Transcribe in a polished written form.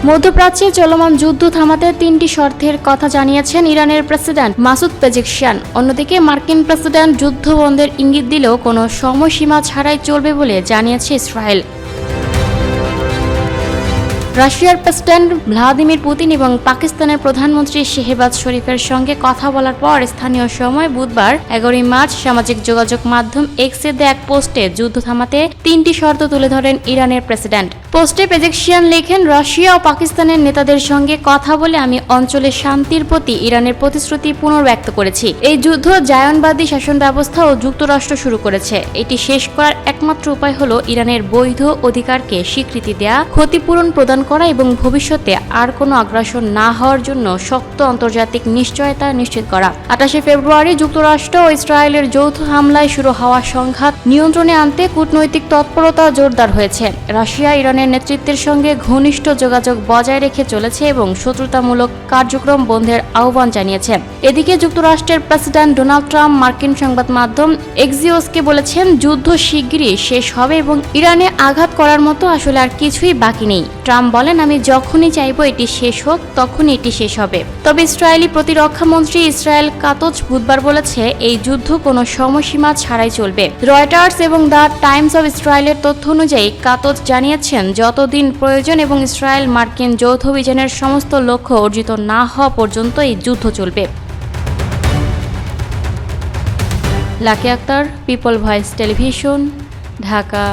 মধ্যপ্রাচ্যে চলমান যুদ্ধ থামাতে 3টি শর্তের কথা জানিয়েছেন ইরানের প্রেসিডেন্ট মাসুদ পেজেকশিয়ান। অন্যদিকে মার্কিন প্রেসিডেন্ট যুদ্ধ বন্ধের ইঙ্গিত দিলেও কোনো সময়সীমা ছাড়াই চলবে বলে জানিয়েছে ইসরায়েল। রাশিয়ার প্রেসিডেন্ট ভ্লাদিমির পুতিন এবং পাকিস্তানের প্রধানমন্ত্রী শেহবাজ শরীফের সঙ্গে কথা বলার পর স্থানীয় সময় বুধবার 11 মার্চ সামাজিক যোগাযোগ মাধ্যম এক্সে দেয়া এক পোস্টে যুদ্ধ থামাতে 3টি শর্ত তুলে ধরেন ইরানের প্রেসিডেন্ট। পোস্টে পেজেকশিয়ান লেখেন, রাশিয়া ও পাকিস্তানের নেতাদের সঙ্গে কথা বলে আমি অঞ্চলে শান্তির প্রতি ইরানের প্রতিশ্রুতি পুনর্ব্যক্ত করেছি। এই যুদ্ধ জায়নবাদী শাসন ব্যবস্থা ও যুক্তরাষ্ট্র শুরু করেছে। এটি শেষ করার একমাত্র উপায় হলো ইরানের বৈধ অধিকারকে স্বীকৃতি দেয়া, ক্ষতিপূরণ প্রদান করা এবং ভবিষ্যতে আর কোনো আগ্রাসন না হওয়ার জন্য শক্ত আন্তর্জাতিক নিশ্চয়তা নিশ্চিত করা। 28 ফেব্রুয়ারি যুক্তরাষ্ট্র ও ইসরায়েলের যৌথ হামলায় শুরু হওয়া সংঘাত নিয়ন্ত্রণে আনতে কূটনৈতিক তৎপরতা জোরদার হয়েছে। রাশিয়া ইরানের নেতৃত্বের সঙ্গে ঘনিষ্ঠ যোগাযোগ বজায় রেখে চলেছে এবং শত্রুতামূলক কার্যক্রম বন্ধের আহ্বান জানিয়েছে। এদিকে যুক্তরাষ্ট্রের প্রেসিডেন্ট ডোনাল্ড ট্রাম্প মার্কিন সংবাদ মাধ্যম এক্সিওসকে বলেছেন, যুদ্ধ শিগগিরই শেষ হবে এবং ইরানে আঘাত করার মতো আসলে আর কিছুই বাকি নেই। ট্রাম্প বলেন, আমি যখনই চাইব এটি শেষ হোক তখনই এটি শেষ হবে। তবে ইসরায়েলি প্রতিরক্ষা মন্ত্রী ইসরায়েল কাতজ বুধবার বলেছে, এই যুদ্ধ কোনো সময়সীমা ছাড়াই চলবে। রয়টার্স এবং দ্য টাইমস অব ইসরায়েলের তথ্য অনুযায়ী কাতজ জানিয়েছেন, যতদিন প্রয়োজন এবং ইসরায়েল মার্কিন যৌথ অভিযানের সমস্ত লক্ষ্য অর্জিত না হওয়া পর্যন্ত এই যুদ্ধ চলবে। Lucky Akhtar, people voice television, Dhaka.